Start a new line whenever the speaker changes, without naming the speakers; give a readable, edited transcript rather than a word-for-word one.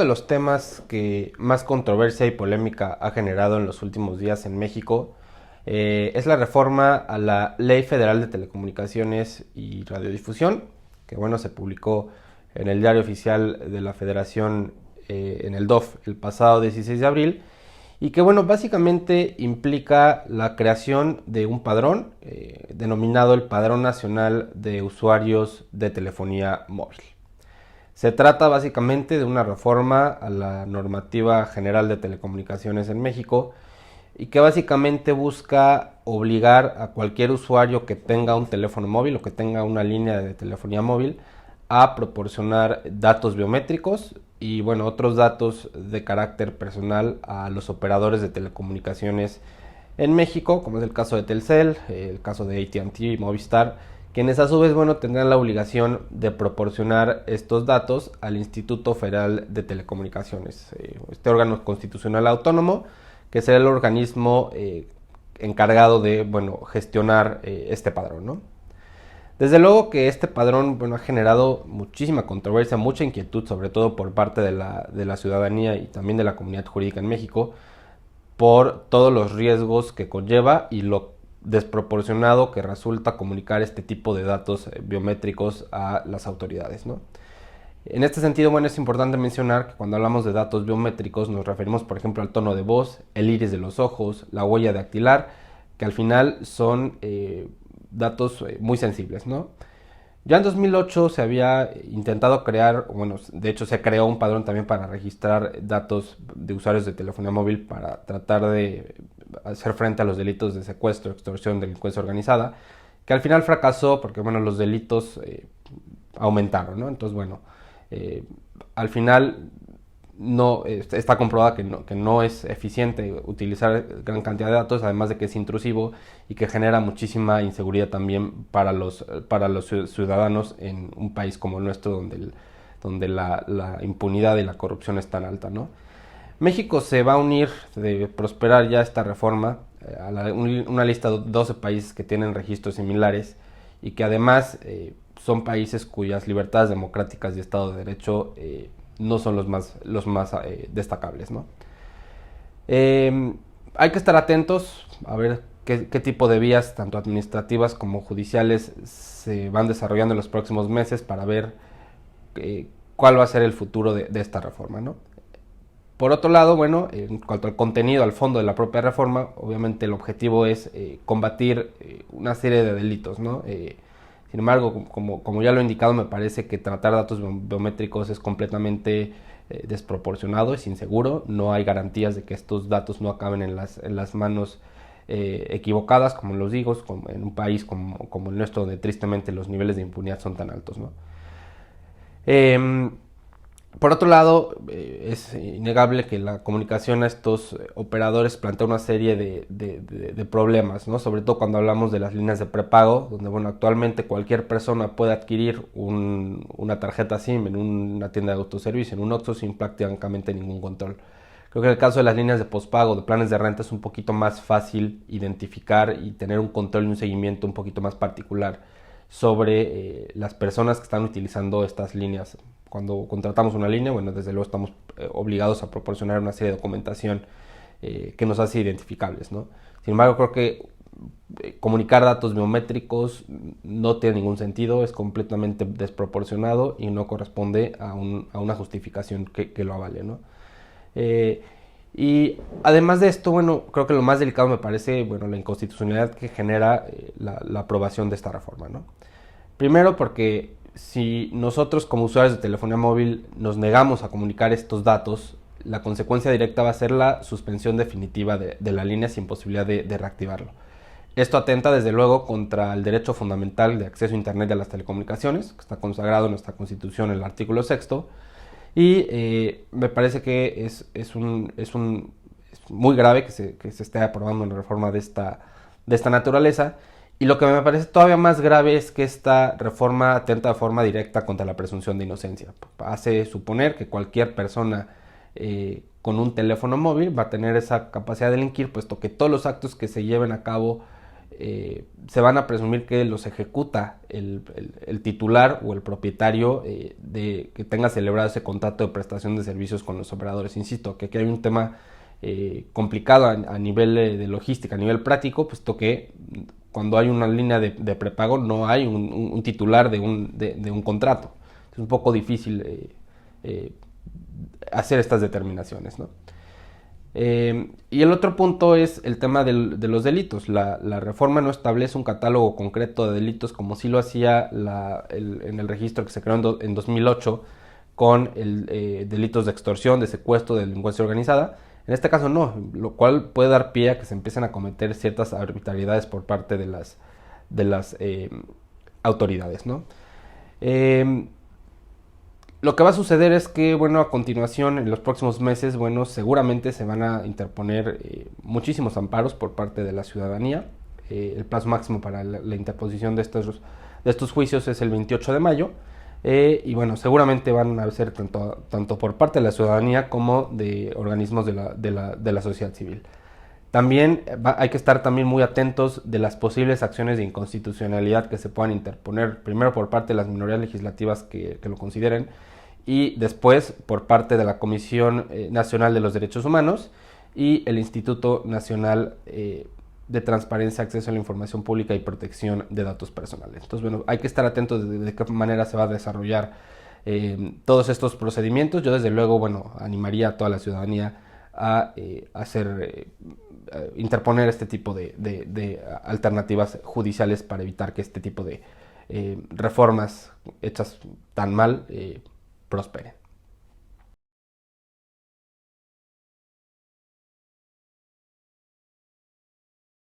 de los temas que más controversia y polémica ha generado en los últimos días en México es la reforma a la Ley Federal de Telecomunicaciones y Radiodifusión, que bueno, se publicó en el Diario Oficial de la Federación, en el DOF, el pasado 16 de abril, y que bueno, básicamente implica la creación de un padrón denominado el Padrón Nacional de Usuarios de Telefonía Móvil. Se trata básicamente de una reforma a la normativa general de telecomunicaciones en México y que básicamente busca obligar a cualquier usuario que tenga un teléfono móvil o que tenga una línea de telefonía móvil a proporcionar datos biométricos y bueno, otros datos de carácter personal a los operadores de telecomunicaciones en México, como es el caso de Telcel, el caso de AT&T y Movistar, quienes a su vez bueno, tendrán la obligación de proporcionar estos datos al Instituto Federal de Telecomunicaciones, este órgano constitucional autónomo, que será el organismo encargado de bueno, gestionar este padrón, ¿no? Desde luego que este padrón bueno, ha generado muchísima controversia, mucha inquietud, sobre todo por parte de la ciudadanía y también de la comunidad jurídica en México, por todos los riesgos que conlleva y lo desproporcionado que resulta comunicar este tipo de datos biométricos a las autoridades, ¿no? En este sentido, bueno, es importante mencionar que cuando hablamos de datos biométricos nos referimos, por ejemplo, al tono de voz, el iris de los ojos, la huella dactilar, que al final son datos muy sensibles, ¿no? Ya en 2008 se había intentado crear, bueno, de hecho se creó un padrón también para registrar datos de usuarios de telefonía móvil para tratar de hacer frente a los delitos de secuestro, extorsión, delincuencia organizada, que al final fracasó porque, bueno, los delitos aumentaron, ¿no? Entonces, bueno, al final no está comprobada que no es eficiente utilizar gran cantidad de datos, además de que es intrusivo y que genera muchísima inseguridad también para los ciudadanos en un país como el nuestro donde la impunidad y la corrupción es tan alta, ¿no? México se va a unir de prosperar ya esta reforma a una lista de 12 países que tienen registros similares y que además son países cuyas libertades democráticas y Estado de Derecho no son los más destacables, ¿no? Hay que estar atentos a ver qué tipo de vías, tanto administrativas como judiciales, se van desarrollando en los próximos meses para ver cuál va a ser el futuro de esta reforma, ¿no? Por otro lado, bueno, en cuanto al contenido, al fondo de la propia reforma, obviamente el objetivo es combatir una serie de delitos, ¿no? Sin embargo, como ya lo he indicado, me parece que tratar datos biométricos es completamente desproporcionado, es inseguro, no hay garantías de que estos datos no acaben en las manos equivocadas, como los digo, en un país como el nuestro, donde tristemente los niveles de impunidad son tan altos, ¿no? Por otro lado, es innegable que la comunicación a estos operadores plantea una serie de problemas, ¿no? Sobre todo cuando hablamos de las líneas de prepago, donde bueno, actualmente cualquier persona puede adquirir una tarjeta SIM en una tienda de autoservicio, en un Oxxo, sin prácticamente ningún control. Creo que en el caso de las líneas de pospago, de planes de renta, es un poquito más fácil identificar y tener un control y un seguimiento un poquito más particular sobre las personas que están utilizando estas líneas. Cuando contratamos una línea, bueno, desde luego estamos obligados a proporcionar una serie de documentación que nos hace identificables, ¿no? Sin embargo, creo que comunicar datos biométricos no tiene ningún sentido, es completamente desproporcionado y no corresponde a una justificación que lo avale, ¿no? Y además de esto, bueno, creo que lo más delicado me parece, bueno, la inconstitucionalidad que genera la aprobación de esta reforma, ¿no? Primero porque si nosotros como usuarios de telefonía móvil nos negamos a comunicar estos datos, la consecuencia directa va a ser la suspensión definitiva de la línea sin posibilidad de reactivarlo. Esto atenta desde luego contra el derecho fundamental de acceso a Internet y a las telecomunicaciones, que está consagrado en nuestra Constitución en el artículo 6º, y me parece que es muy grave que se esté aprobando una reforma de esta naturaleza. Y lo que me parece todavía más grave es que esta reforma atenta de forma directa contra la presunción de inocencia. Hace suponer que cualquier persona con un teléfono móvil va a tener esa capacidad de delinquir, puesto que todos los actos que se lleven a cabo se van a presumir que los ejecuta el titular o el propietario de que tenga celebrado ese contrato de prestación de servicios con los operadores. Insisto, que aquí hay un tema complicado a nivel de logística, a nivel práctico, puesto que cuando hay una línea de prepago no hay un titular de un contrato. Es un poco difícil hacer estas determinaciones, ¿no? Y el otro punto es el tema de los delitos. La reforma no establece un catálogo concreto de delitos como sí lo hacía en el registro que se creó en 2008 con delitos de extorsión, de secuestro, de delincuencia organizada. En este caso no, lo cual puede dar pie a que se empiecen a cometer ciertas arbitrariedades por parte de las autoridades, ¿no? Lo que va a suceder es que, bueno, a continuación, en los próximos meses, bueno, seguramente se van a interponer muchísimos amparos por parte de la ciudadanía. El plazo máximo para la interposición de estos juicios es el 28 de mayo. Y bueno, seguramente van a ser tanto por parte de la ciudadanía como de organismos de la sociedad civil. También hay que estar también muy atentos de las posibles acciones de inconstitucionalidad que se puedan interponer, primero por parte de las minorías legislativas que lo consideren, y después por parte de la Comisión Nacional de los Derechos Humanos y el Instituto Nacional de Transparencia, Acceso a la Información Pública y Protección de Datos Personales. Entonces, bueno, hay que estar atentos de qué manera se va a desarrollar todos estos procedimientos. Yo, desde luego, bueno, animaría a toda la ciudadanía a interponer este tipo de alternativas judiciales para evitar que este tipo de reformas hechas tan mal prosperen.